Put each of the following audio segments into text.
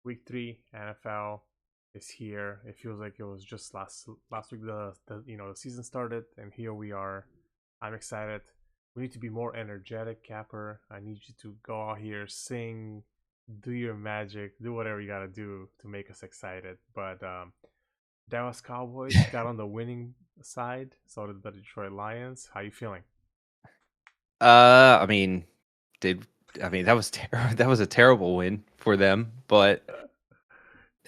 Week 3 NFL is here. It feels like it was just last week the season started, and here we are. I'm excited. We need to be more energetic, Capper. I need you to go out here, sing, do your magic, do whatever you gotta do to make us excited. But Dallas Cowboys got on the winning side, so did the Detroit Lions. How you feeling? I mean, did I mean that was that was a terrible win for them, but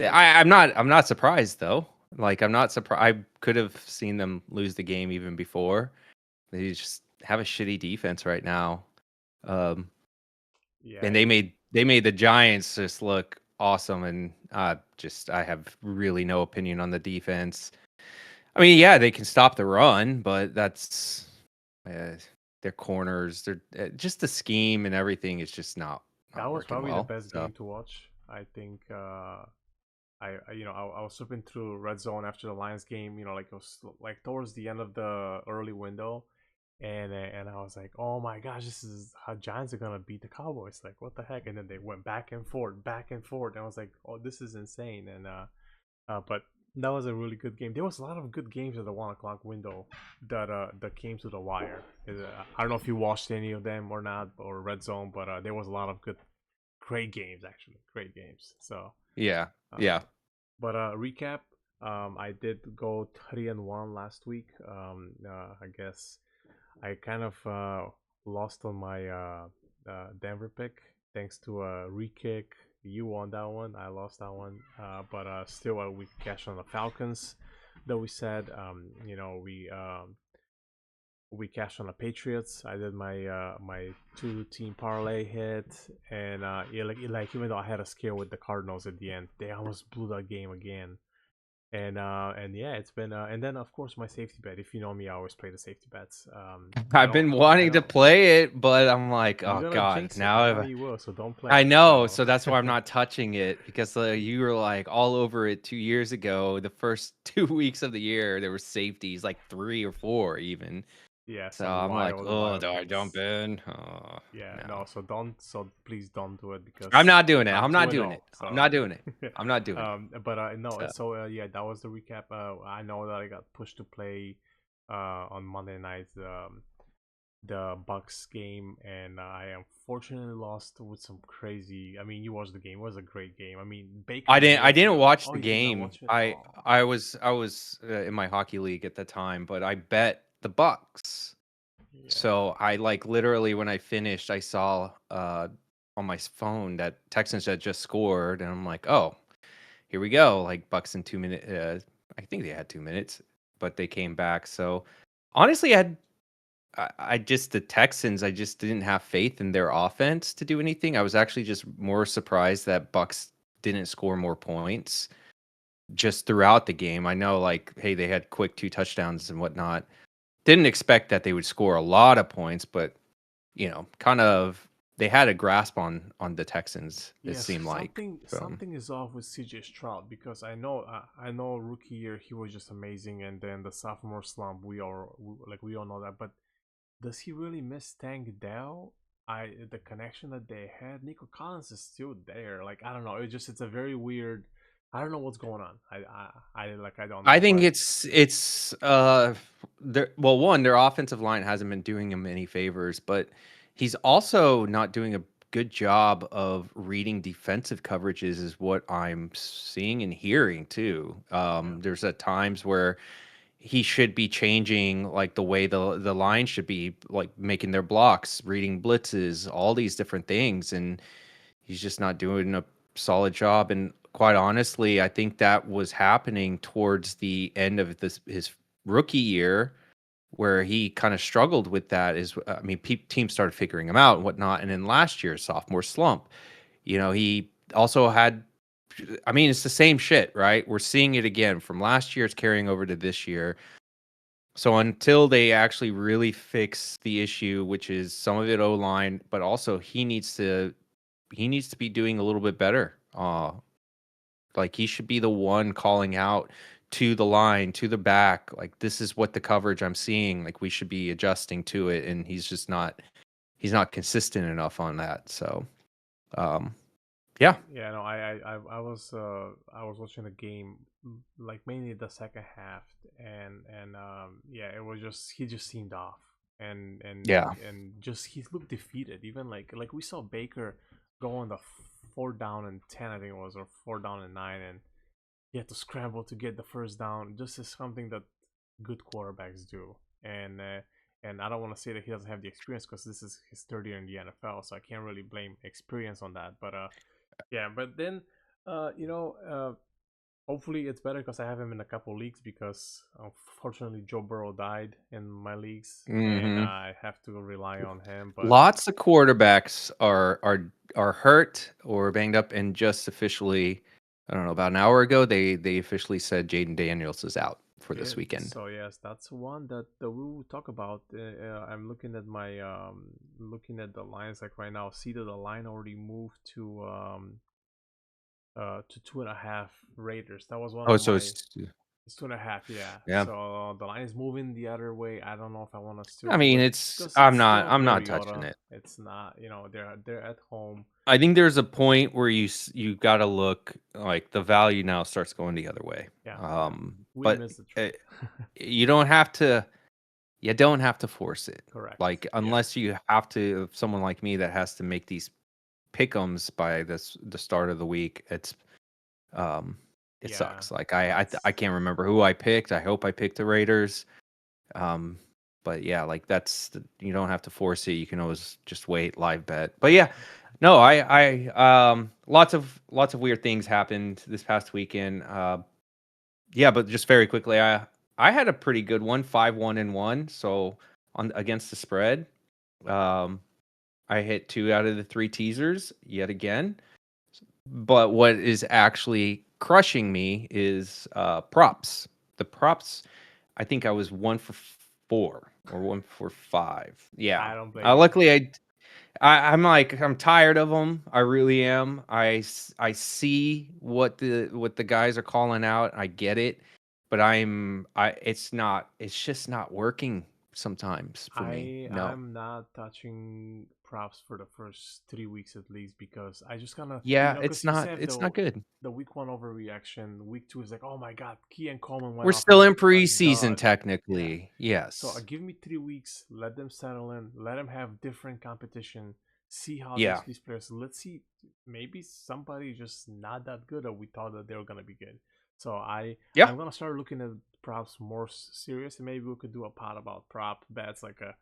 I'm not surprised though. Like I'm not surprised. I could have seen them lose the game even before. They just have a shitty defense right now. Um, Yeah, and they made the Giants just look awesome, and I have really no opinion on the defense. I mean, yeah, they can stop the run, but that's uh, their corners. They're just the scheme and everything is just that not was working probably the well. best So game to watch. I think I was flipping through red zone after the Lions game. Like it was like towards the end of the early window, and I was like, oh my gosh, this is how Giants are gonna beat the Cowboys. Like what the heck? And then they went back and forth. And I was like, oh, this is insane. But that was a really good game. There was a lot of good games at the 1 o'clock window that came to the wire. I don't know if you watched any of them or not, or red zone, but there was a lot of great games actually, great games. So. yeah, Uh, yeah. but recap, I did go 3-1 last week. I guess I kind of lost on my Denver pick thanks to a re-kick. You won that one. I lost that one. But still, we cashed on the Falcons. That we said, we cashed on the Patriots. I did my 2-team parlay hit, and yeah, like even though I had a scare with the Cardinals at the end, they almost blew that game again. And yeah, it's been and then of course my safety bet. If you know me, I always play the safety bets. I I've don't been I wanting to don't play it, but I'm like, You're oh gonna god, jinx it. now I know I've, you will, so don't play I it. know, So so that's why I'm not touching it because you were like all over it 2 years ago. The first 2 weeks of the year, there were safeties, like 3 or 4 even. yeah, So some I'm like, oh, wild do I jump hits. in? Oh, Yeah, no. no, so please don't do it I'm because not doing it. I'm I'm not 2 and doing it. 0. I'm So not doing it. I'm not doing it. but no, So so yeah, that was the recap. I know that I got pushed to play on Monday night the Bucks game, and I unfortunately lost with some crazy. I mean, you watched the game. It was a great game. I mean, I Baker didn't I didn't Mayfield. watch Oh, the you did not game. watch it? I Oh, I was I was in my hockey league at the time, but I bet the Bucks. yeah. So I like literally when I finished, I saw on my phone that Texans had just scored, and I'm like, oh, here we go. Like Bucks in 2 minutes. I think they had 2 minutes, but they came back. So honestly, I just the Texans. I just didn't have faith in their offense to do anything. I was actually just more surprised that Bucks didn't score more points just throughout the game. I know, like, hey, they had quick 2 touchdowns and whatnot. Didn't expect that they would score a lot of points, but kind of they had a grasp on the Texans. It Yes, seemed like. something is off with CJ Stroud because I know rookie year he was just amazing, and then the sophomore slump we all know that. But does he really miss Tank Dell? The connection that they had, Nico Collins is still there. Like I don't know, it's a very weird. I don't know what's going on. I don't I know, think but it's well, one, their offensive line hasn't been doing him any favors, but he's also not doing a good job of reading defensive coverages is what I'm seeing and hearing too. yeah. There's at times where he should be changing like the way the line should be like making their blocks, reading blitzes, all these different things, and he's just not doing a solid job. And quite honestly, I think that was happening towards the end of his rookie year, where he kind of struggled with that. Is I mean, teams started figuring him out and whatnot. And then last year's sophomore slump, he also had. I mean, it's the same shit, right? We're seeing it again from last year. It's carrying over to this year. So until they actually really fix the issue, which is some of it O line, but also he needs to be doing a little bit better. Like he should be the one calling out to the line, to the back, like this is what the coverage I'm seeing. Like we should be adjusting to it, and he's just not. He's not consistent enough on that. So, um, Yeah. Yeah, no, I was watching the game, like mainly the second half, and yeah, it was just he just seemed off, Yeah. and just he looked defeated. Even like we saw Baker go on the 4th down and 10, I think it was, or 4th down and 9, and he had to scramble to get the first down. Just is something that good quarterbacks do, and uh, and I don't want to say that he doesn't have the experience because this is his 3rd year in the NFL, so I can't really blame experience on that, but yeah, but then, you know, hopefully it's better because I have him in a couple leagues because unfortunately Joe Burrow died in my leagues and Hmm. I have to rely on him. But Lots of quarterbacks are hurt or banged up, and just officially, I don't know, about an hour ago, they officially said Jaden Daniels is out for this weekend. so yes, that's one that we will talk about. I'm looking at my looking at the lines like right now. See that the line already moved to 2.5 Raiders. That was one Oh, of so my. it's It's 2.5, yeah. yeah. So the line is moving the other way. I don't know if I want to still I do mean, it it's because it's still I'm not touching Mariota. it. It's not, they're at home. I think there's a point where you got to look like the value now starts going the other way. Yeah, yeah. We But missed the trade. you don't have to. You don't have to force it. Correct. Like Yeah. unless you have to, someone like me that has to make these pick'ems by the start of the week. Um, it Yeah. sucks. Like I That's can't remember who I picked. I hope I picked the Raiders. Um, but yeah, like you don't have to force it. You can always just wait, live bet. But yeah, no, lots of weird things happened this past weekend. Yeah, but just very quickly, I had a pretty good one, 5-1-1. So on against the spread, um, I hit 2 out of the 3 teasers yet again. But what is actually crushing me is props. The props, I think I was 1 for 4 or 1 for 5. Yeah. I don't blame you. Luckily, I'm like I'm tired of them. I really am. I see what the guys are calling out. I get it, but it's just not working sometimes for me. No. I'm not touching props for the first 3 weeks at least because I just kind of Yeah, because you said it's not good. the week 1 overreaction, week 2 is like, oh my god, Key and Coleman went We're off still as in a preseason dud. Yeah. technically. So Yes. give me 3 weeks, let them settle in, let them have different competition, see how Yeah. these players. Let's see, maybe somebody just not that good, or we thought that they were gonna be good. So Yeah. I'm gonna start looking at props more serious, and maybe we could do a pod about prop bets, like a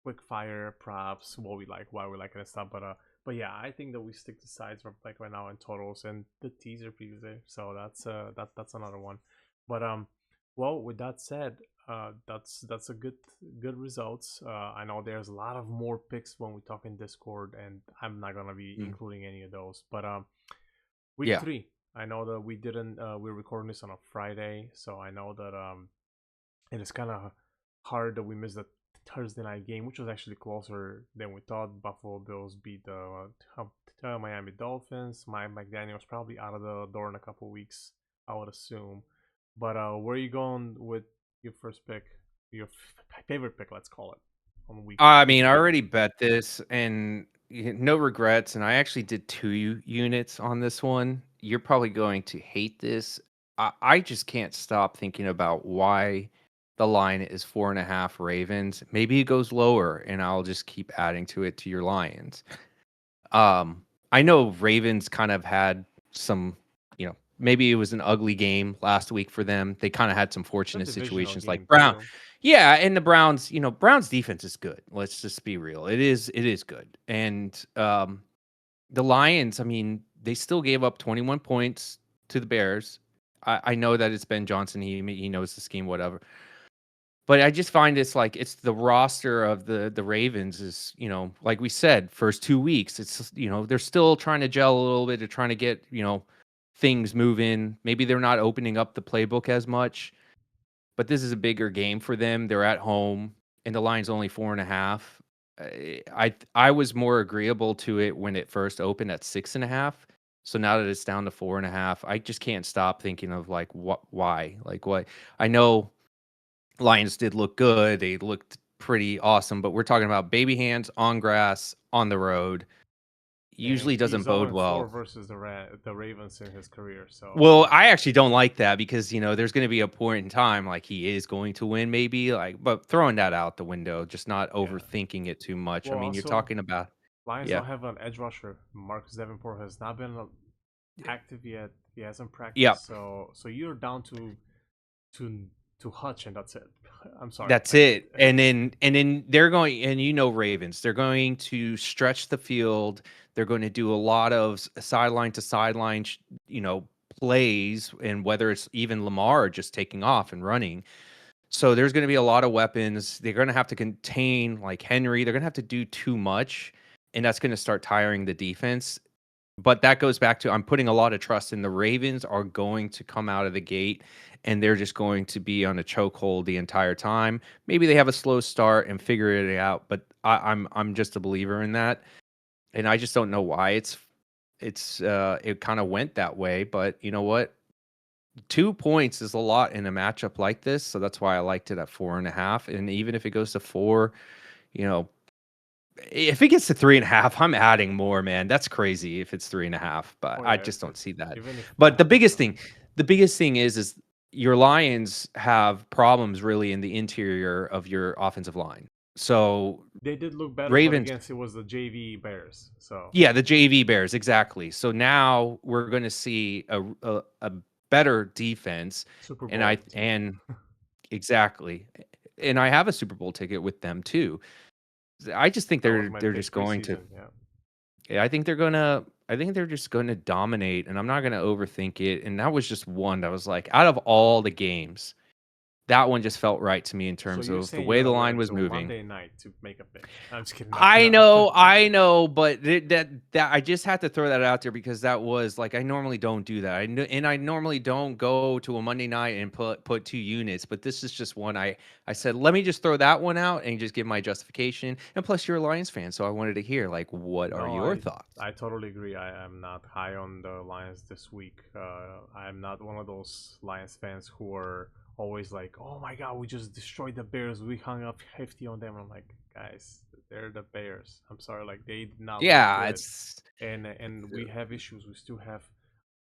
quick fire props, what we like, why we like it and stuff. But yeah, I think that we stick to sides from like right now in totals and the teaser previews. So that's another one. But well, with that said, that's a good results. I know there's a lot of more picks when we talk in Discord, and I'm not gonna be Mm. including any of those. But week Yeah. 3, I know that we didn't. We're recording this on a Friday, so I know that it is kind of hard that we missed the Thursday night game, which was actually closer than we thought. Buffalo Bills beat the Miami Dolphins. McDaniel's probably out of the door in a couple weeks, I would assume. But where are you going with your first pick, your favorite pick, let's call it, on I week mean, I three? already bet this and no regrets. And I actually did 2 units on this one. You're probably going to hate this. I just can't stop thinking about why the line is 4.5 Ravens. Maybe it goes lower and I'll just keep adding to it to your Lions. I know Ravens kind of had some, maybe it was an ugly game last week for them. They kind of had some It's a fortunate divisional situations like game Brown. too. Yeah, and the Browns, Browns defense is good. Let's just be real. It is good. And the Lions, I mean, they still gave up 21 points to the Bears. I know that it's Ben Johnson. He knows the scheme, whatever. But I just find it's the roster of the Ravens is, like we said, first 2 weeks, they're still trying to gel a little bit, they're trying to get, things moving. Maybe they're not opening up the playbook as much, but this is a bigger game for them. They're at home, and the line's only 4.5. I was more agreeable to it when it first opened at 6.5. So now that it's down to 4.5, I just can't stop thinking of like why, like what I know Lions did look good. They looked pretty awesome, but we're talking about baby hands on grass on the road. and usually doesn't he's bode 0-4 well. versus the Ravens in his career. So Well, I actually don't like that because, there's gonna be a point in time, like, he is going to win maybe, like, but throwing that out the window, just not yeah. overthinking it too much. I Well, mean, you're also talking about. Lions Yeah. don't have an edge rusher. Marcus Davenport has not been active yet. He hasn't Yeah. practiced, so you're down to to Hutch, and that's it. I'm sorry, That's like it, and then they're going, and Ravens, they're going to stretch the field, they're gonna do a lot of sideline to sideline, plays, and whether it's even Lamar just taking off and running. So there's gonna be a lot of weapons, they're gonna have to contain, like, Henry, they're gonna have to do too much, and that's gonna start tiring the defense. But that goes back to, I'm putting a lot of trust in the Ravens are going to come out of the gate, and they're just going to be on a chokehold the entire time. Maybe they have a slow start and figure it out, but I'm just a believer in that, and I just don't know why it kind of went that way. But you know what? 2 points is a lot in a matchup like this, so that's why I liked it at 4.5. And even if it goes to 4, you know, if it gets to 3.5, I'm adding more, man. That's crazy if it's 3.5, but oh I yeah, just don't if see that. even if But the it's biggest thing, is your Lions have problems really in the interior of your offensive line. So they did look better, but Ravens, against it was the JV Bears. So yeah, the JV Bears, exactly. So now we're going to see a better defense, Super and I Bowl team. and exactly, and I have a Super Bowl ticket with them too. I just think That was they're my they're pick just going to. preseason. Yeah. Yeah, I think they're just gonna dominate, and I'm not gonna overthink it. And that was just one that was like, out of all the games, that one just felt right to me in So terms you're of the saying you're way the gonna line wait was till moving. Monday night to make a pick? I'm just kidding. No, I no. know, I know, but that I just had to throw that out there because that was like, I normally don't do that. And I normally don't go to a Monday night and put 2 units, but this is just one I said, let me just throw that one out and just give my justification. And plus, you're a Lions fan, so I wanted to hear, like, what are No, your thoughts? I totally agree. I am not high on the Lions this week. I'm not one of those Lions fans who are always like, "Oh my God, we just destroyed the Bears. We hung up 50 on them." I'm like, guys, they're the Bears. I'm sorry, like they did not look Yeah, good, it's and we have issues. We still have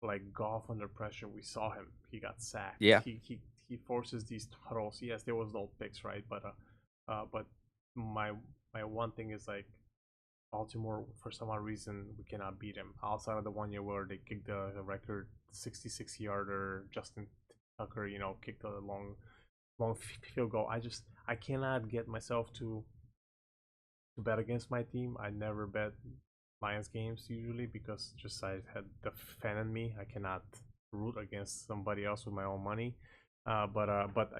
like golf under pressure. We saw him. He got sacked. yeah. He forces these throws. Yes, there was no picks, right? But my my one thing is like Baltimore, for some odd reason, we cannot beat him. Outside of the 1 year where they kicked the record 66 yarder, Justin Tucker, kicked a long field goal. I cannot get myself to bet against my team. I never bet Lions games usually because just I had the fan in me. I cannot root against somebody else with my own money. But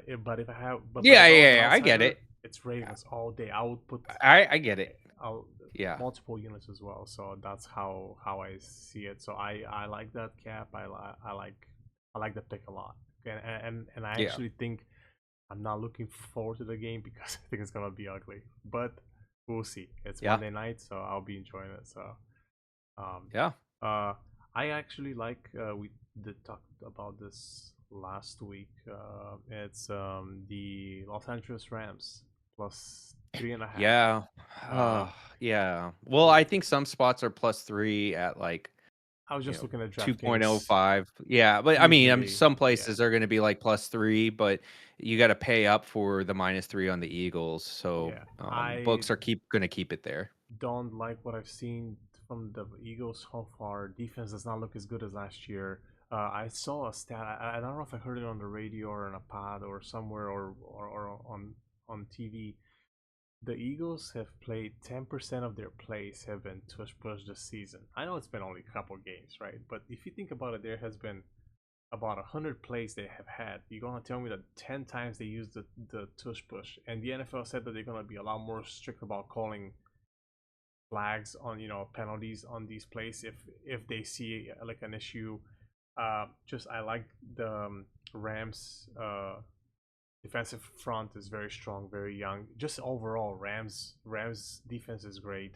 if I have but Yeah, if I was yeah, an yeah, I get outsider, it. it's Ravens all day. I would put I get it. I'll, Yeah. multiple units as well. So that's how I see it. So I like that cap. I like the pick a lot. And I Yeah. actually think I'm not looking forward to the game because I think it's gonna be ugly. But we'll see. It's Yeah. Monday night, so I'll be enjoying it. So um Yeah. uh I actually like we did talk about this last week. It's the Los Angeles Rams plus 3.5. Yeah. Uh Yeah. Well, I think some spots are +3 at, like, I was just looking at DraftKings. 2.05. Yeah, but I mean, Usually, some yeah, places are gonna be, like, +3, but you gotta pay up for the -3 on the Eagles, so, yeah. I books are gonna keep it there. don't like what I've seen from the Eagles so far. Defense does not look as good as last year. I saw a stat. I don't know if I heard it on the radio or in a pod or somewhere or on TV. The Eagles have played 10% of their plays have been tush push this season. I know it's been only a couple games, right? But if you think about it, there has been about 100 plays they have had. You're gonna tell me that 10 times they used the tush push, and the NFL said that they're gonna be a lot more strict about calling flags on penalties on these plays if they see like an issue. Just I like the Rams defensive front is very strong, very young. Just overall, Rams defense is great.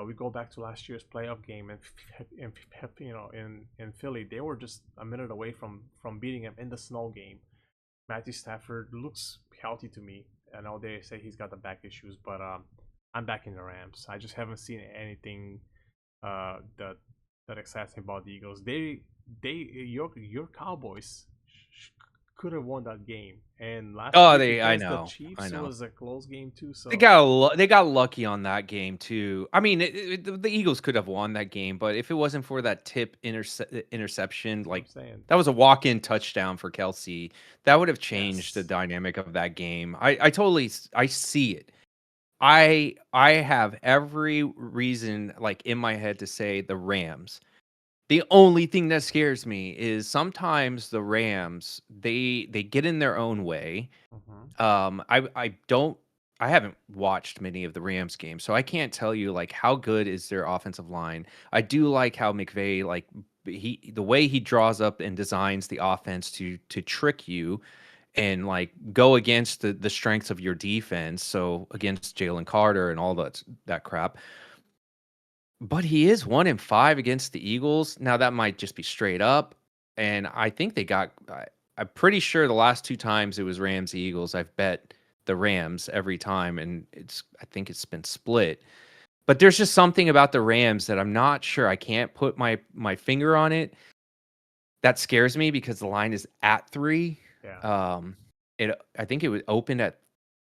We go back to last year's playoff game, and in Philly, they were just a minute away from beating him in the snow game. Matthew Stafford looks healthy to me. I know they say he's got the back issues, but I'm back in the Rams. I just haven't seen anything that excites me about the Eagles. Your Cowboys could have won that game, and last Oh, week I against the know, I Chiefs know. was a close game too. They So got they got lucky on that game too. I mean, the Eagles could have won that game, but if it wasn't for that interception, what I'm like saying, that was a walk-in touchdown for Kelsey, that would have changed the yes. dynamic of that game. I totally I see it. I have every reason like in my head to say the Rams. The only thing that scares me is sometimes the Rams, they get in their own way. Hmm. I don't I haven't watched many of the Rams games, so I can't tell you like how good is their offensive line. I do like how McVay like the way he draws up and designs the offense to trick you and like go against the strengths of your defense. So against Jalen Carter and all that crap. But he is 1-5 against the Eagles. Now that might just be straight up, and I think they got. I'm pretty sure the last two times it was Rams Eagles. I've bet the Rams every time, and I think it's been split. But there's just something about the Rams that I'm not sure. I can't put my finger on it. That scares me because the line is at 3. Yeah, Um, I think it was opened at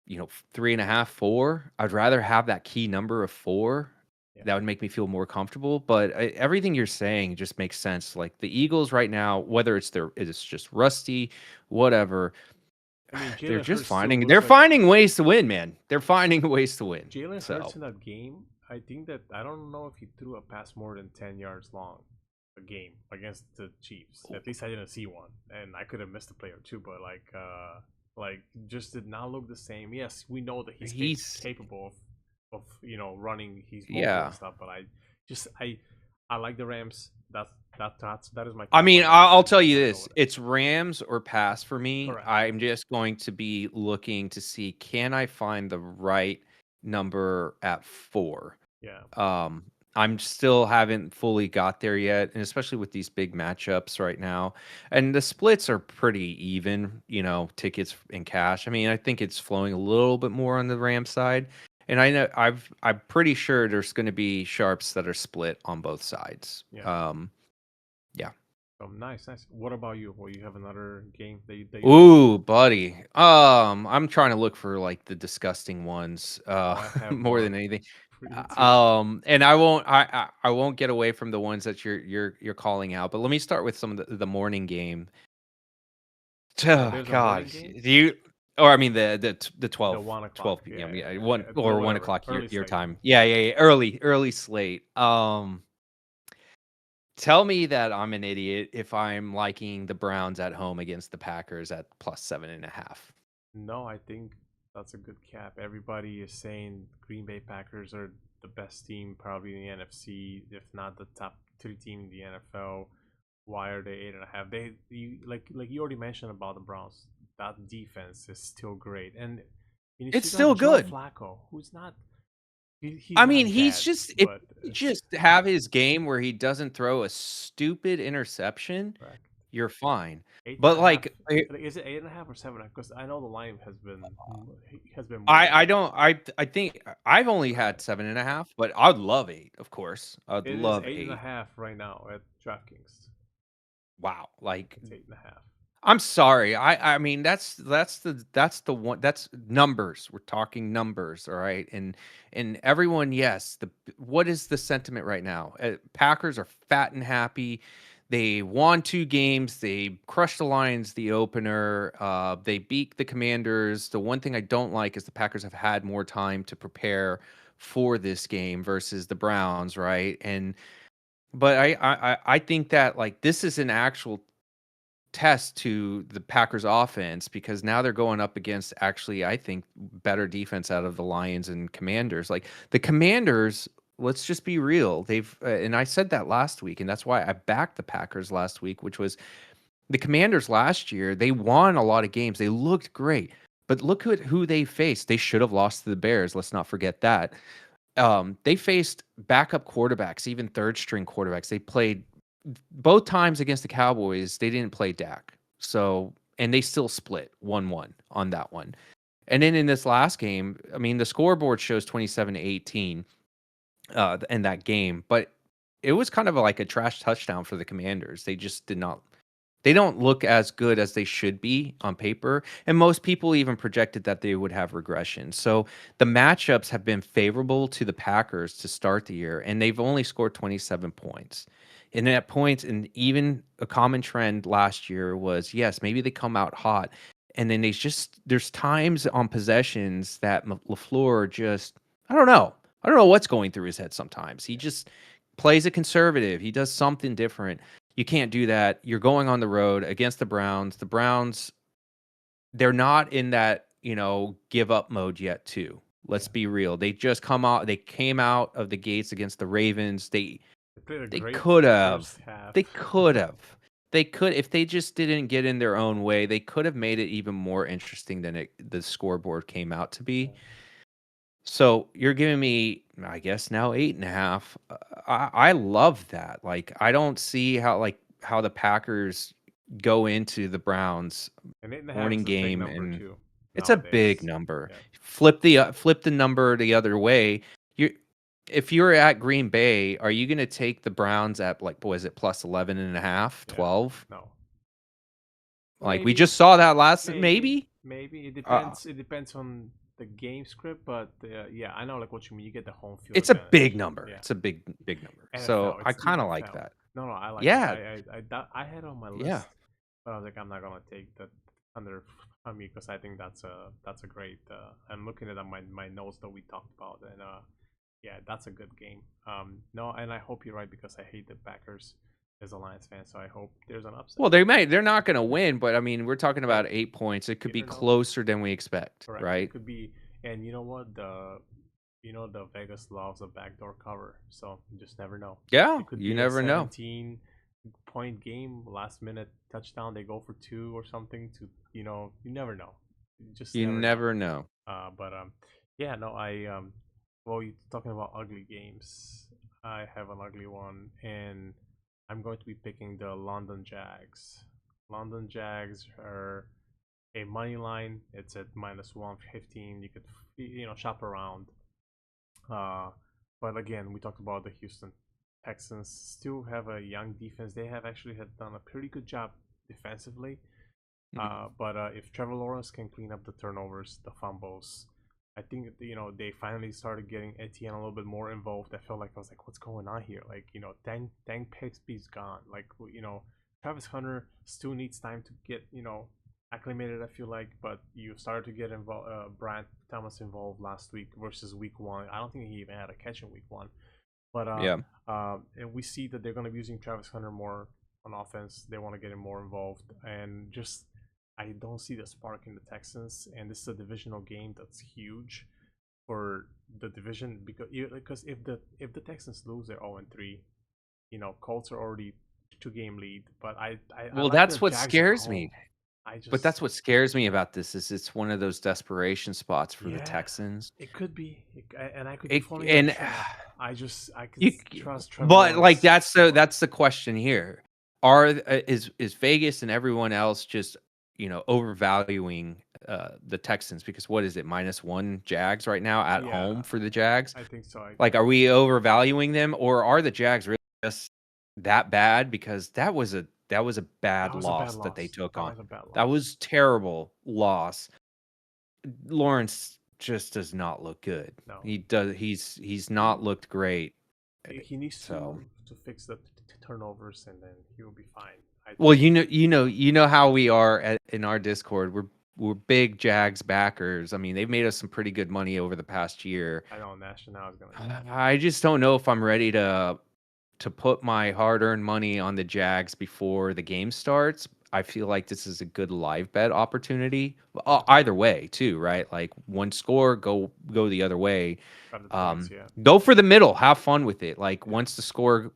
3.5, 4. I'd rather have that key number of 4. yeah. That would make me feel more comfortable. But everything you're saying just makes sense. Like the Eagles right now, whether it's just rusty, whatever, I mean, they're Jalen just Hurts still finding looks they're like finding ways to win, man. They're finding ways to win. Jalen Hurts So in that game. I think that I don't know if he threw a pass more than 10 yards long a game against the Chiefs. At least I didn't see one, and I could have missed a play or two. But like just did not look the same. Yes, we know that he's he's capable of running. He's mobile and yeah. stuff. But just I like the Rams. That is my I cap mean, right now. I'll I'm tell just you gonna go this: with it. it's Rams or pass for me. Correct. I'm just going to be looking to see can I find the right number at 4. Yeah. Um, I'm still haven't fully got there yet, and especially with these big matchups right now. And the splits are pretty even, tickets and cash. I mean, I think it's flowing a little bit more on the Ram side. And I know I'm pretty sure there's going to be sharps that are split on both sides. Yeah. Yeah. Nice, nice. What about you? Well, you have another game that you like? Ooh, buddy. I'm trying to look for like the disgusting ones, Oh, I have more one than anything. for you too. And I won't get away from the ones that you're calling out. But let me start with some of the morning game. Oh, Oh, there's a God, morning game. do you? Or I mean the The 12 1 o'clock. 12 p.m. Yeah, Yeah, yeah, one yeah. or one Whatever. o'clock Early your slate. time. Yeah, yeah, yeah. Early slate. Tell me that I'm an idiot if I'm liking the Browns at home against the Packers at +7.5. No, I think that's a good cap. Everybody is saying Green Bay Packers are the best team probably in the NFC, if not the top 3 team in the NFL. Why are they 8.5? Like you already mentioned about the Browns. That defense is still great, and you It's still got still Joe good. Flacco, who's not he's I mean, not he's bad, just if but you it's just have his game where he doesn't throw a stupid interception, correct. you're fine. Eight and But a half. like Like, is it 8.5 or 7.5? Because I know the line has been I moving. don't I think I've only had Right. 7.5, but I'd love 8, of course. I'd It is love eight and a 8. half right now at DraftKings. Wow. Like It's 8.5. I'm sorry. I mean that's the one that's numbers. We're talking numbers, all right? And everyone, yes, the what is the sentiment right now? Packers are fat and happy. They won 2 games. They crushed the Lions the opener. They beat the Commanders. The one thing I don't like is the Packers have had more time to prepare for this game versus the Browns, right? And but I think that like this is an actual test to the Packers offense because now they're going up against actually, I think, better defense out of the Lions and Commanders. Like the Commanders, let's just be real. And I said that last week, and that's why I backed the Packers last week, which was the Commanders last year. They won a lot of games. They looked great. But look at who they faced. They should have lost to the Bears. Let's not forget that. They faced backup quarterbacks, even third string quarterbacks. They played both times against the Cowboys, they didn't play Dak. So, and they still split 1-1 on that one. And then in this last game, I mean, the scoreboard shows 27-18 in that game, but it was kind of like a trash touchdown for the Commanders. They just did not. They don't look as good as they should be on paper, and most people even projected that they would have regression. So the matchups have been favorable to the Packers to start the year, and they've only scored 27 points. And at points, and even a common trend last year was yes, maybe they come out hot, and then there's times on possessions that LaFleur just I don't know what's going through his head sometimes. He just plays it conservative. He does something different. You can't do that. You're going on the road against the Browns. The Browns, they're not in that, give up mode yet, too. Let's Yeah. be real. They came out of the gates against the Ravens. They played a They great could have. first half. They could have. They could, if they just didn't get in their own way, they could have made it even more interesting than the scoreboard came out to be. So you're giving me, I guess now 8.5. I love that. Like I don't see how the Packers go into the Browns And 8.5 morning is a big game, number and too it's a big nowadays. number. Yeah. Flip the number the other way. You If you're at Green Bay, are you going to take the Browns at like what is it plus 11 and a half, Yeah. 12? No. Like we Maybe. just saw that last Maybe. maybe. Maybe it Uh, depends. It depends on the game script, but yeah, I know like what you mean. You get the home field it's a big advantage. number. Yeah. It's a big number. So NFL. I It's the kind of like NFL. that. No, no, I like it. Yeah, I had it on my yeah. list, but I was like, I'm not gonna take that under on me because I think that's a great. I'm looking at my notes that we talked about, and yeah, that's a good game. No, and I hope you're right because I hate the Packers as a Lions fan, so I hope there's an upset. Well, they're not going to win, but I mean, we're talking Hey, about 8 points. It could you be never know. closer than we expect, Correct. It right? could be, and you know what the Vegas loves a backdoor cover, so you just never know. Yeah, It could you be a never know. 17-point game, last minute touchdown, they go for two or something. You never know. You just You never know. never know. But yeah, no, well, you talking about ugly games. I have an ugly one, and I'm going to be picking the London Jags. London Jags are a money line. It's at -115. You could shop around. Uh, but again, we talked about the Houston Texans still have a young defense. They have actually had done a pretty good job defensively. Mhm. But if Trevor Lawrence can clean up the turnovers, the fumbles, I think they finally started getting Etienne a little bit more involved. I felt like I was like, what's going on here? Like Dang Pixby's gone. Like Travis Hunter still needs time to get acclimated. I feel like, but you started to get involved. Brian Thomas involved last week versus week one. I don't think he even had a catch in week one. But Yeah. and we see that they're going to be using Travis Hunter more on offense. They want to get him more involved, and just I don't see the spark in the Texans. And this is a divisional game that's huge for the division because if the Texans lose, they're 0-3. Colts are already 2-game lead, but I Well, like the that's what Jags at scares me. home. I But just that's what scares me about this is it's one of those desperation spots for the yeah, Texans. it could be, and I could be It falling in that and trap. I could you, trust Trevor but like Lawrence more. that's the question here. Is Vegas and everyone else just overvaluing the Texans because what is it -1 Jags right now at Yeah, home for the Jags? I think so. Like, are we overvaluing them or are the Jags really just that bad? Because that was a That bad was a bad loss that they loss. took That on. was a bad That loss. was terrible loss. Lawrence just does not look good. No, He does. He's not he looked great. he needs So, to fix the turnovers, and then he will be fine. I well, think. you know how we are in our Discord. We're big Jags backers. I mean, they've made us some pretty good money over the past year. I know National is gonna get. I just don't know if I'm ready to put my hard-earned money on the Jags before the game starts. I feel like this is a good live bet opportunity. Yeah, Either way, too, right? Like one score, go the other way. got the points. Yeah, Go for the middle. Have fun with it. Like yeah,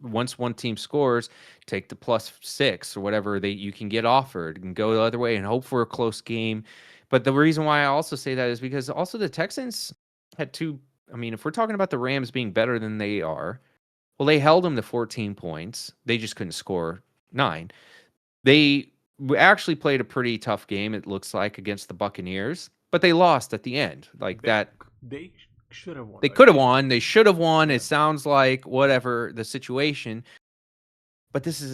once one team scores, take the +6 or whatever you can get offered and go yeah. the other way and hope for a close game. But the reason why I also say that is because also the Texans had two. I mean, if we're talking about the Rams being better than they are, well, they held them to 14 points. They just couldn't score 9. They actually played a pretty tough game, it looks like, against the Buccaneers, but they lost at the end. Like They that. they should have won They that could have game. won. They should have won. Yeah. It sounds like whatever the situation. But this is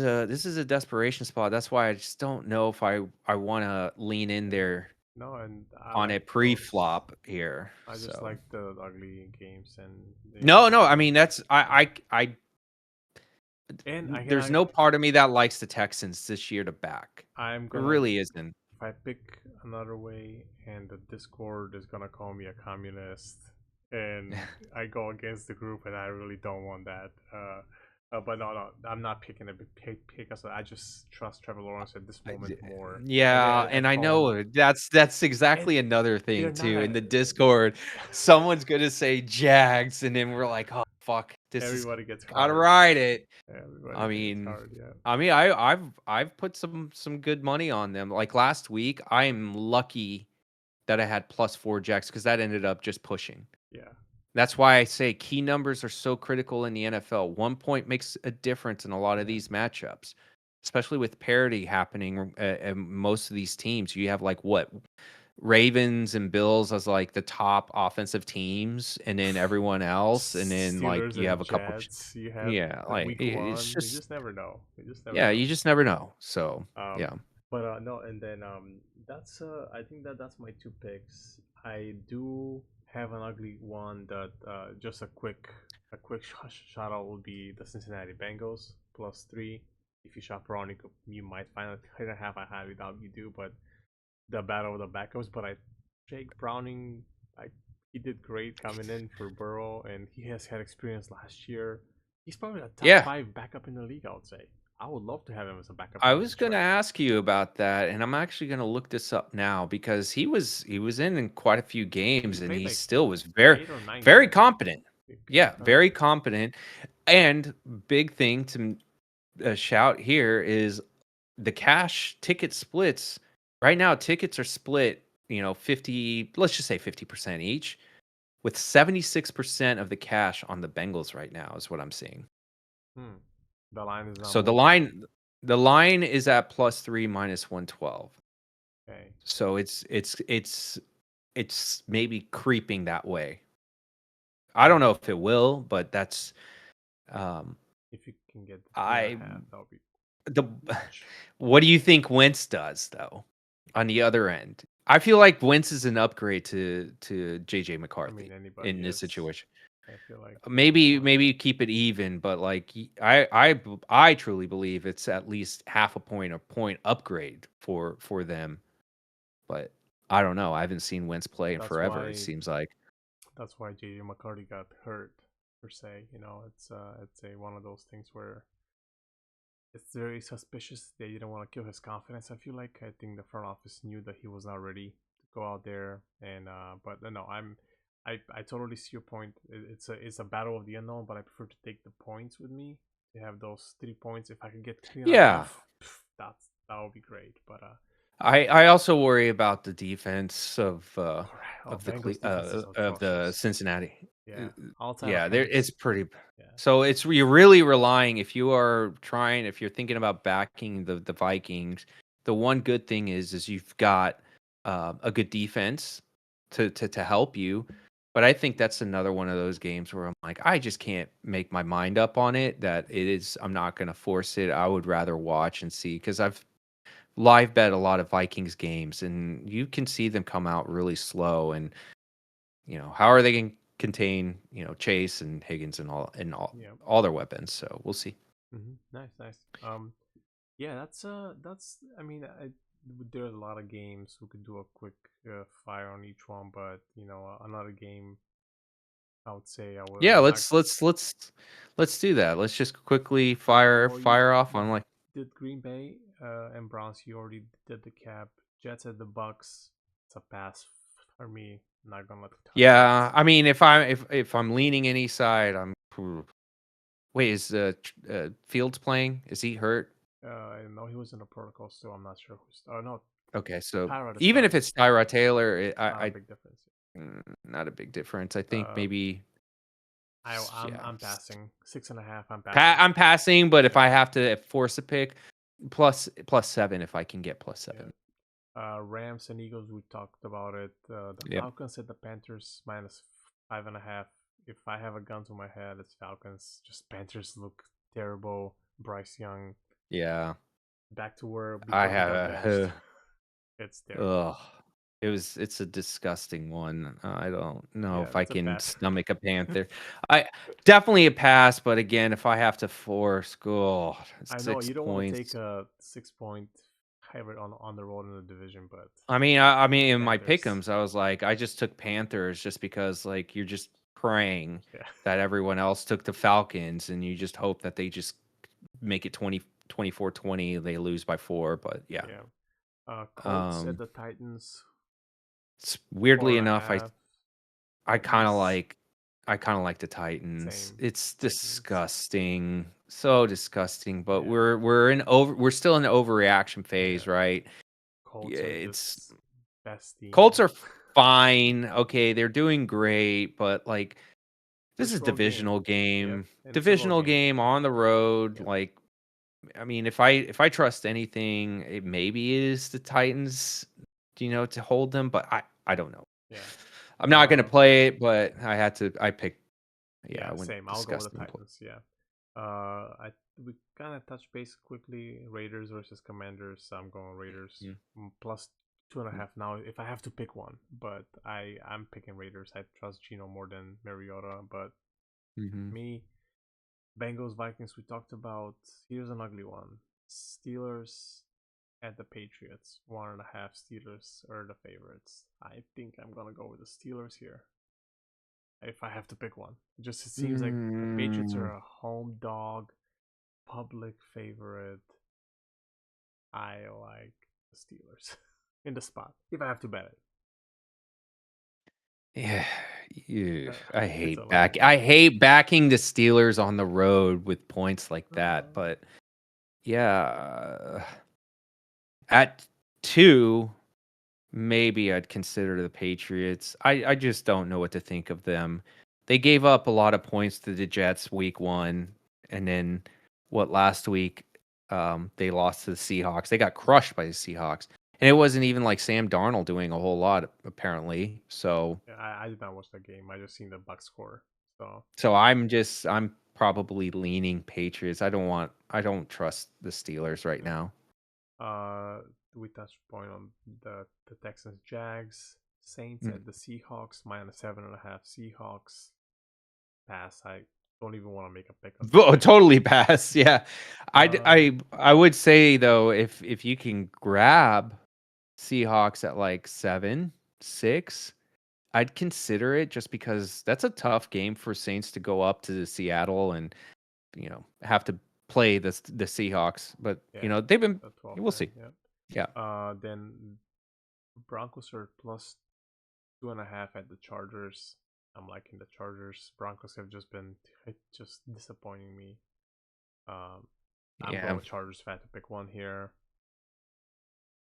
a desperation spot. That's why I just don't know if I want to lean in Yeah. there No, and I on like a those. pre-flop here. I just So like the ugly games and no, the no. I game. mean, that's I And there's no part of me that likes the Texans this year to back. I'm There gonna really isn't. if I pick another way and the Discord is gonna call me a communist and I go against the group and I really don't want that. But no, I'm not picking a pick us. I just trust Trevor Lawrence at this moment more. And Yeah, at and I home, know that's and exactly another they're thing not too. a. In the Discord, someone's gonna say Jags, and then we're like, oh fuck, this is Everybody gets gotta hard. ride it. Everybody I gets mean, hard. Yeah, I've put some good money on them. Like last week, I am lucky that I had +4 Jacks because that ended up just pushing. yeah. That's why I say key numbers are so critical in the NFL. 1 point makes a difference in a lot of Yeah. these matchups, especially with parity happening at most of these teams. You have like what Ravens and Bills as like the top offensive teams, and then everyone else, and then like Steelers you and have a couple. Jets. You have Yeah, the like week it's one. You just just never know. You just never yeah, know. you just never know. So yeah, But no, and then that's I think that's my two picks. I do have an ugly one that just a quick shout out would be the Cincinnati Bengals +3. If you shop around, you might find a 3.5. I highly doubt you do, but the battle of the backups. But Jake Browning, I he did great coming in for Burrow, and he has had experience last year. He's probably a top yeah. 5 backup in the league, I would say. I would love to have him as a backup I in was gonna Detroit. ask you about that, and I'm actually gonna look this up now because he was in quite a few He games, and played he like still was very 8 or 9 very games. competent. Yeah, Uh, very competent. And big thing to shout here is the cash ticket splits. Right now, tickets are split. 50. Let's just say 50% each, with 76% of the cash on the Bengals right now is what I'm seeing. hmm. The line is not So moving. the line is at +3 -112. Okay, So it's maybe creeping that way. I don't know if it will, but that's um if you can get the two and a I half, that would be the huge. what do you think Wentz does though on the other end? I feel like Wentz is an upgrade to JJ I mean, McCarthy anybody in this is. situation. I feel like at this Maybe point. keep it even, but like I truly believe it's at least half a point or point upgrade for them. But I don't know. I haven't seen Wentz play in That's forever. It why. seems like. That's why JJ McCarty got hurt per se. It's a one of those things where it's very suspicious. They didn't want to kill his confidence. I think the front office knew that he was not ready to go out there. And but no, I totally see your point. It's a battle of the unknown, but I prefer to take the points with me to have those 3 points. If I can get three and a Yeah. half, that would be great. But I also worry about the defense correct. Oh, of the Bengals defense is of the atrocious. Cincinnati. Yeah, all-time Yeah, there it's offense. pretty. Yeah. So it's you're really relying if you are trying if you're thinking about backing the Vikings. The one good thing is you've got a good defense to help you. But I think that's another one of those games where I'm like, I just can't make my mind up on it. That it is, I'm not going to force it. I would rather watch and see because I've live bet a lot of Vikings games, and you can see them come out really slow. And how are they going to contain Chase and Higgins and Yeah. all their weapons? So we'll see. Nice, nice. Yeah, that's. I mean, there's a lot of games. We could do a quick fire on each one, but another game. I would say Yeah, I'm not. let's do that. Let's just quickly fire Well, you fire off on like did Green Bay and Browns. You already did the cap. Jets at the Bucks. It's a pass for me. I'm not gonna touch that. yeah. I mean, if I'm leaning any side, wait. Is Fields playing? Is he hurt? I know he was in the protocol, so I'm not sure who's. Oh no, Okay, so Tyrod is even if starting. it's Tyrod Taylor, Not a big difference. not a big difference. I think Uh, maybe I'm yeah. I'm passing 6.5. I'm passing. I'm passing, but if Yeah, I have to force a pick, plus 7 if I can get plus yeah. 7. Rams and Eagles. We talked about it. The Yep. Falcons at the Panthers 5.5. If I have a gun to my head, it's Falcons. Just Panthers look terrible. Bryce Young Yeah. back to where I before he got benched. have It's terrible. ugh. It's a disgusting one. I don't know Yeah, if I that's a can pass. stomach a Panther. I definitely a pass, but again, if I have to force, oh, I know 6 you don't want to take points. a 6 point favorite on the road in the division, but I mean, in my Panthers. pick'ems, I was like, I just took Panthers just because, like, you're just praying Yeah, that everyone else took the Falcons, and you just hope that they just make it 24-20. They lose by 4, but yeah. yeah. Colts at Um, the Titans, four weirdly and a enough, half. I kind of Titans, like I kind of like the Titans. same. It's Titans. disgusting. So disgusting, but Yeah, we're still in the overreaction phase, yeah. right? Yeah, Colts are it's just best Colts team. are fine. Okay, they're doing great, but like this First is road game. divisional Yep, game. and it's a road Divisional game. game on the road. Yep. Like I mean, if I trust anything, it maybe is the Titans, to hold them, but I don't know. Yeah. I'm not gonna play it, but I picked yeah, I Yeah, went same. I'll go with the disgusting. Titans. Yeah. I we kind of touched base quickly. Raiders versus Commanders. I'm going Raiders Mm, plus two and a mm, half now. If I have to pick one, but I'm picking Raiders. I trust Gino more than Mariota. But mhm. me, Bengals Vikings. We talked about. Here's an ugly one. Steelers at the Patriots. 1.5. Steelers are the favorites. I think I'm gonna go with the Steelers here if I have to pick one. Just it seems like the Patriots are Mm, a home dog, public favorite. I like the Steelers in the spot if I have to bet it. yeah, I It's hate unlucky. I hate backing the Steelers on the road with points like that, Uh, but yeah, at 2, maybe I'd consider the Patriots. I just don't know what to think of them. They gave up a lot of points to the Jets week 1, and then last week, they lost to the Seahawks. They got crushed by the Seahawks, and it wasn't even like Sam Darnold doing a whole lot apparently. So yeah, I did not watch that game. I just seen the Buck score. So so I'm probably leaning Patriots. I don't trust the Steelers right yeah. now. We touched point on the Texans, Jags, Saints Mm. at the Seahawks minus 7.5. Seahawks pass. I don't even want to make a pick on this Oh, game. totally pass. Yeah. Uh, I would say though, if you can grab Seahawks at like 7-6, I'd consider it just because that's a tough game for Saints to go up to Seattle and have to play the Seahawks. But yeah, they've been. the 12 We'll man. see. Yeah. Yeah. Then Broncos are plus 2.5 at the Chargers. I'm liking the Chargers. Broncos have just been just disappointing me. Um, I'm going Yeah. with Chargers if I had to pick one here.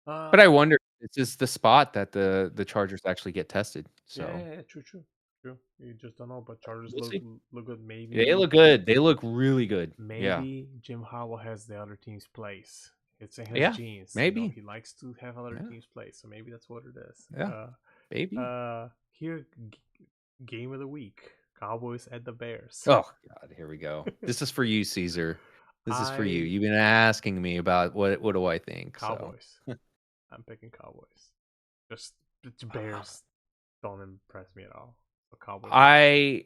But I Uh, wonder, this is the spot that the Chargers actually get tested. yeah, So yeah, yeah, true, true, true. You just don't know, but Chargers we'll see. look good. They Maybe look good. They look really good. Yeah. Jim Harbaugh has the other team's place. It's in his Yeah. genes, Maybe. He likes to have other Yeah. teams play, so maybe that's what it is. Yeah. Maybe. Here, game of the week: Cowboys at the Bears. Oh God, here we go. This is for you, Caesar. This is for you. I You've been asking me about what do I think. So Cowboys. I'm picking Cowboys. Just the Bears don't impress me at all. So Cowboys at home. I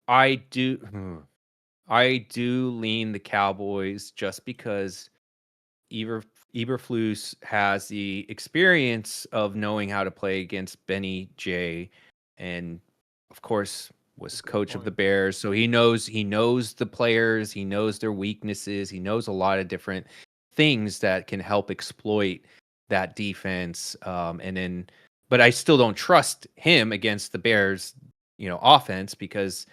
I do I do lean the Cowboys just because Eber Eberflus has the experience of knowing how to play against Benny J, and of course A was good coach of the point. Bears, so he knows the players, he knows their weaknesses, he knows a lot of different things that can help exploit that defense. And then, but I still don't trust him against the Bears, offense because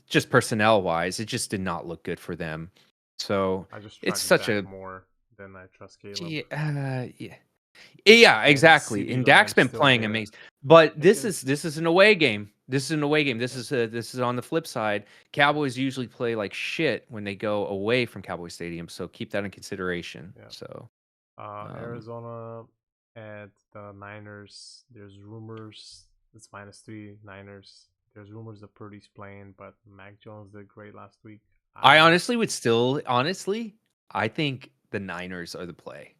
just personnel wise, it just did not look good for them. So I just it's trust such Dak a more than I trust Caleb. yeah. Yeah, And exactly. CD And Dak's Lamb's been still playing there. amazing. But It this is is. this is an away game. This is an away game. This Yeah. is on the flip side. Cowboys usually play like shit when they go away from Cowboy Stadium, so keep that in consideration. Yeah. So, um Arizona at the Niners. There's rumors. It's -3 Niners. There's rumors of Purdy's playing, but Mac Jones did great last week. I I honestly would still honestly, I think the Niners are the play.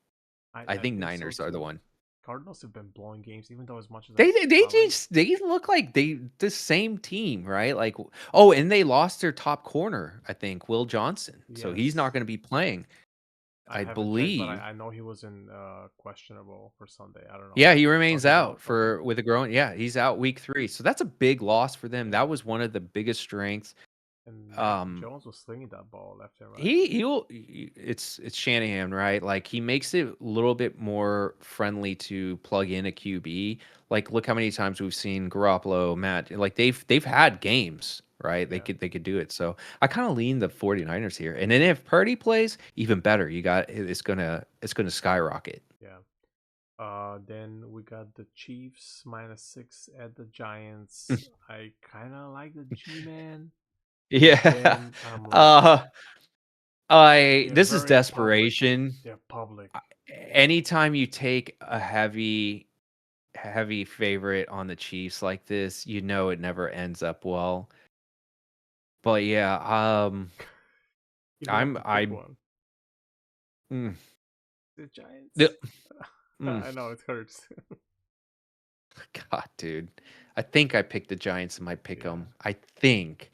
I I think think so Niners are the too. one. Cardinals have been blowing games, even though as much as They I like. just they look like they the same team, right? Like, oh, and they lost their top corner, I think, Will Johnson. So he's not Yes, going to be playing, I I haven't checked, but believe. I know he was in questionable for Sunday. I don't know. Yeah, he Oh, remains he's out. out Okay. for with a groin. Yeah, he's out week 3. So that's a big loss for them. Yeah. That was one of the biggest strengths. And Mac Um Jones was slinging that ball left and right. it's Shanahan, right? Like he makes it a little bit more friendly to plug in a QB. Like look how many times we've seen Garoppolo, Matt, like they've had games, right? Yeah. They could do it. So I kind of lean the 49ers here. And then if Purdy plays, even better. You got it's gonna skyrocket. Yeah. Then we got the Chiefs -6 at the Giants. I kind of like the G-Man, but Yeah. then I'm like, Uh I they're this is very public. desperation. They're public. Anytime you take a heavy favorite on the Chiefs like this, you know it never ends up well. But yeah, You don't have to pick I'm one. mm, The the Giants. mm, I know it hurts. God, dude. I think I picked the Giants in my pick Yeah, 'em. I think.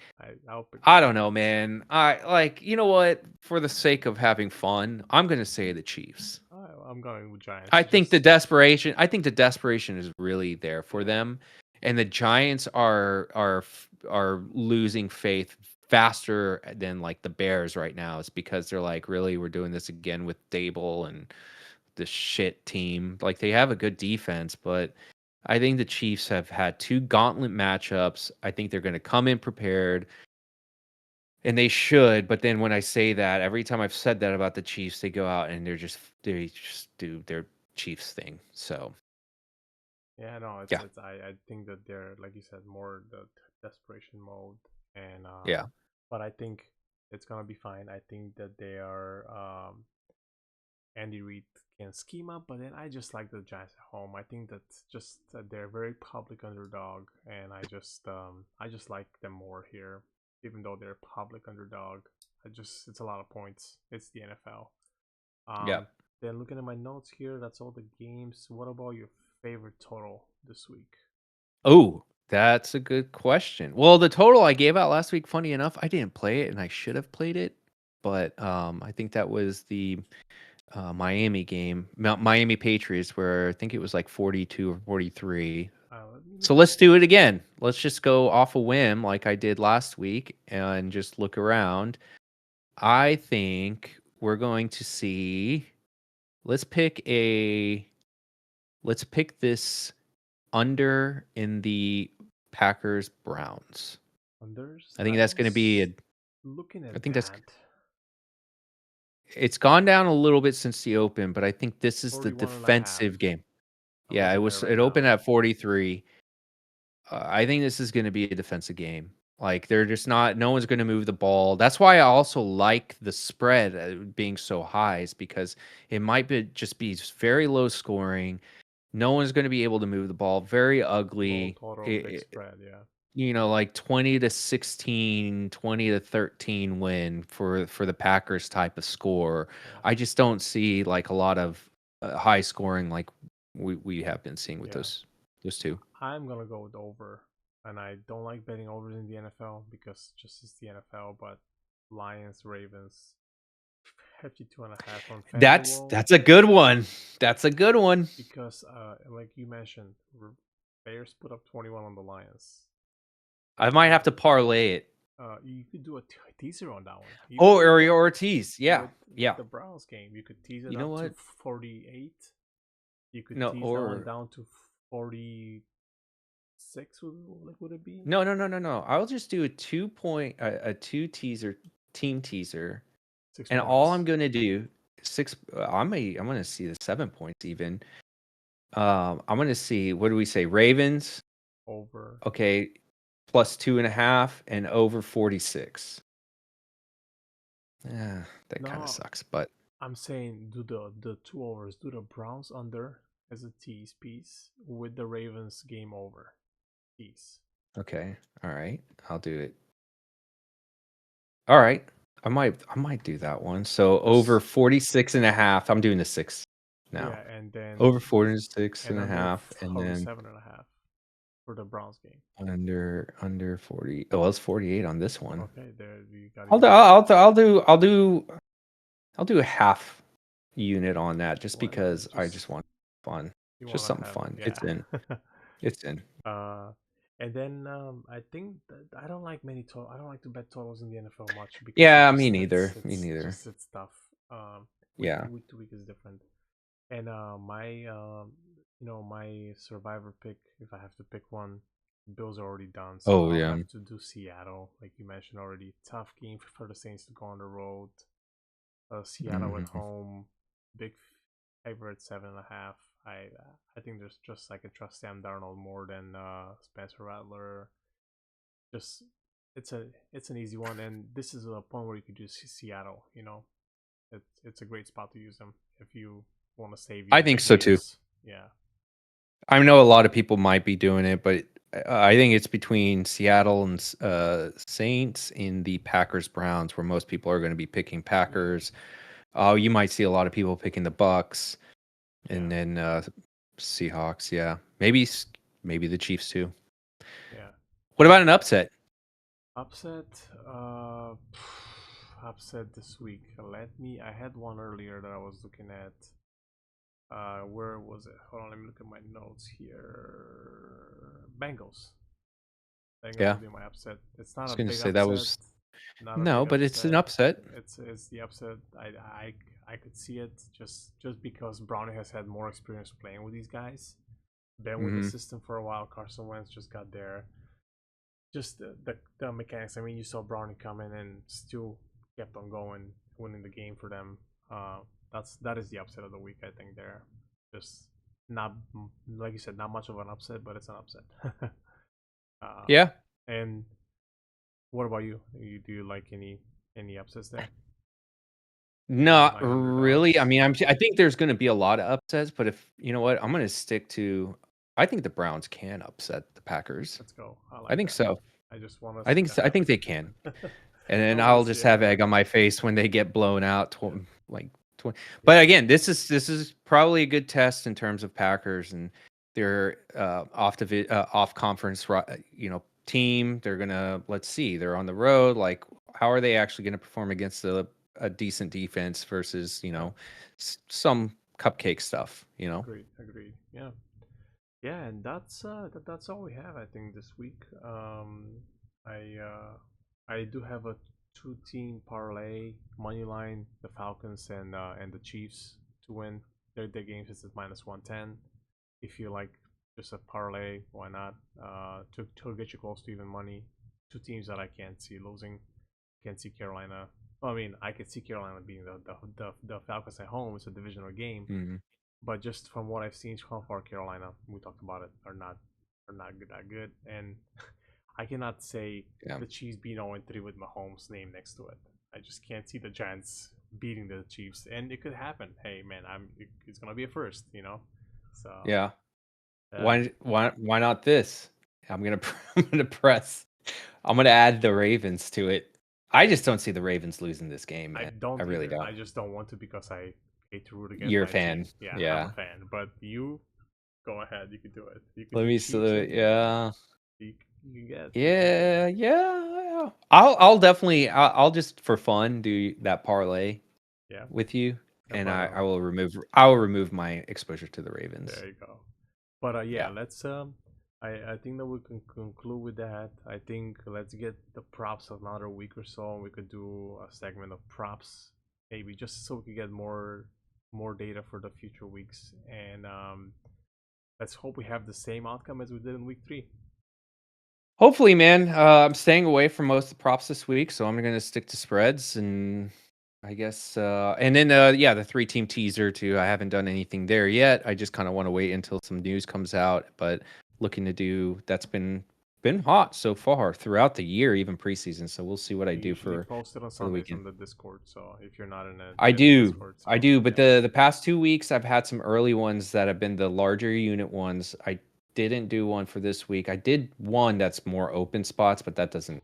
I'll pick the I don't know, Giants. man. I like, you know what? For the sake of having fun, I'm gonna say the Chiefs. I'm going with Giants. Just I think the desperation is really there for yeah, them, and the Giants are losing faith faster than like the Bears right now. It's because they're like, really, we're doing this again with Dable and this shit team. Like they have a good defense, but I think the Chiefs have had 2 gauntlet matchups. I think they're going to come in prepared. And they should, but then when I say that, every time I've said that about the Chiefs, they go out and they just do their Chiefs thing. So, yeah. No, yeah. it's. I think that they're like you said more the desperation mode, and Yeah. but I think it's gonna be fine. I think that they are Andy Reid can scheme up, but then I just like the Giants at home. I think that just that they're very public underdog, and I just like them more here, even though they're public underdog. I just it's a lot of points. It's the NFL. Yeah. Then looking at my notes here, that's all the games. What about your favorite total this week? Oh, that's a good question. Well, the total I gave out last week, funny enough, I didn't play it and I should have played it, but I think that was the Miami game, Miami Patriots, where I think it was like 42 or 43. Let me So look at let's it. do it again. Let's just go off a whim like I did last week and just look around. I think we're going to see. Let's pick a. Let's pick this under in the Packers Browns. Unders. I think I that's going to be a. was looking I at think that's. that. It's gone down a little bit since the open, but I think this is the 41 and a half. defensive game. I'm Yeah, it looking at it was. right It now. opened at 43. I think this is going to be a defensive game. Like they're just not. No one's going to move the ball. That's why I also like the spread being so high, is because it might be just be very low scoring. No one's going to be able to move the ball. Very Low ugly. total, big spread. Yeah. You know, like 20-16, 20-13 win for the Packers type of score. Yeah. I just don't see like a lot of high scoring like we have been seeing with Yeah. those two. I'm gonna go with over, and I don't like betting overs in the NFL because just it's the NFL. But Lions, Ravens, 52 and a half on FanDuel That's a good one. That's a good one. because, like you mentioned, Bears put up 21 on the Lions. I might have Uh, to parlay it. you could do a teaser on that one. Even Oh, with or the Ortiz. Yeah. with Yeah. the Browns game, you could tease it You know up to what? 48. You could No, tease that one or down to 46. Would it be no. I'll just do a 2 point a two teaser team teaser. six And all I'm points gonna do I'm gonna see the 7 points even. I'm gonna see, what do we say? Ravens, over? okay, plus 2.5 and over 46. Yeah, that kind of No, sucks, but I'm saying do the two overs. Do the Browns under as a tease piece with the Ravens game over. Chiefs. Okay. All right. I'll do it. All right. I might do that one. So over Just 46 and a half. I'm doing the 6 now. yeah, and then Over 46 and a under half, and then 47.5 for the Browns game. under 40. Oh, well, it's 48 on this one. Okay, there you got I'll do, even. I'll do a half unit on that just Why not? because I just want fun. You Just want to something have fun. It's yeah. in. It's in. uh, and then I think that I don't like I don't like to bet totals in the NFL much because Yeah, me neither. Me it's neither. just it's tough. Yeah. Week to week is different. And my survivor pick, if I have to pick one, Bills are already done, so Oh I'll yeah. have to do Seattle, like you mentioned already. Tough game for the Saints to go on the road. Seattle at Mhm. home, big favorite 7.5. I think there's just I can trust Sam Darnold more than Spencer Rattler. Just it's an easy one, and this is a point where you could use Seattle. It's a great spot to use them if you want to save I your think big so too. games. Yeah, I know a lot of people might be doing it, but I think it's between Seattle and Saints in the Packers Browns, where most people are going to be picking Packers. Oh, you might see a lot of people picking the Bucks, yeah, and then Seahawks. Yeah, maybe the Chiefs too. yeah. What about an upset? Upset, uh, upset this week. I had one earlier that I was looking at. Where was it? Hold on, let me look at my notes here. Bengals. Bengals Yeah, will be my upset. It's I not was a going to big say that upset. was Not a no, big but it's an upset. upset. It's the upset. I could see it just because Brownie has had more experience playing with these guys. Been with the Hmm. system for a while. Carson Wentz just got there. Just the mechanics. I mean, you saw Brownie come in and still kept on going, winning the game for them. That is the upset of the week. I think there, just not like you said, not much of an upset, but it's an upset. uh, Yeah, and what about you? Do you like any upsets there? not Any really. I underdogs? mean, I think there's going to be a lot of upsets, but if you know what, I'm going to stick to. I think the Browns can upset the Packers. Let's go. I I like think that. so. I just want to I see think that so. I think happen. they can. And I then want to I'll see just it have happen. egg on my face when they get blown out, Yep. like 20. But Yep. again, this is probably a good test in terms of Packers and their off conference, team. They're gonna let's see. They're on the road. Like, how are they actually going to perform against a decent defense versus Yeah. some cupcake stuff? Agreed. Agreed. Yeah. Yeah, and that's all we have, I think, this week. I I do have a two-team parlay money line: the Falcons and the Chiefs to win their games. It's at -110. If you like just a parlay, why not? To get you close to even money. Two teams that I can't see losing. Can't see Carolina. Well, I mean, I could see Carolina being the Falcons at home. It's a divisional game, Hmm. but just from what I've seen so far, Carolina, we talked about it, are not good, that good, and I cannot say Yeah. the Chiefs being 0-3 with Mahomes' name next to it. I just can't see the Giants beating the Chiefs, and it could happen. Hey, man, it's gonna be a first, you know. So Yeah. uh, Why not this? I'm gonna I'm gonna press. I'm gonna add the Ravens to it. I just don't see the Ravens losing this game, I man. I don't really either. don't. I just don't want to because I hate to root against You're a my team. fan. Yeah, I'm a Yeah. fan, but you go ahead. You could do it. You could Let do me Chiefs see. and Yeah. you can get you can get Yeah. there. Yeah. I'll definitely I'll just for fun do that parlay Yeah, with you, and but I will remove my exposure to the Ravens. there you go. But yeah, Yeah. let's I think that we can conclude with that. I think let's get the props of another week or so, and we could do a segment of props, maybe just so we could get more data for the future weeks. And let's hope we have the same outcome as we did in week 3. Hopefully, man. I'm staying away from most of the props this week, so I'm gonna stick to spreads and I guess and then yeah, the 3-team teaser too. I haven't done anything there yet. I just kind of want to wait until some news comes out, but looking to do that's been hot so far throughout the year, even preseason. So we'll see what I We do usually post it on for the Sundays weekend. on the Discord, so if you're not in a I daily do. Discord, I so do, but yeah, the past 2 weeks I've had some early ones that have been the larger unit ones. I didn't do one for this week. I did one that's more open spots, but that doesn't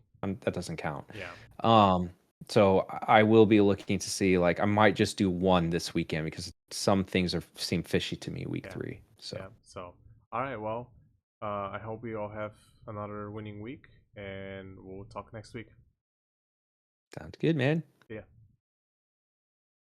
count. Yeah. Um, so I will be looking to see, like, I might just do one this weekend because some things are seem fishy to me week Yeah. 3. So Yeah. So, all right. Well, I hope we all have another winning week, and we'll talk next week. sounds good, man.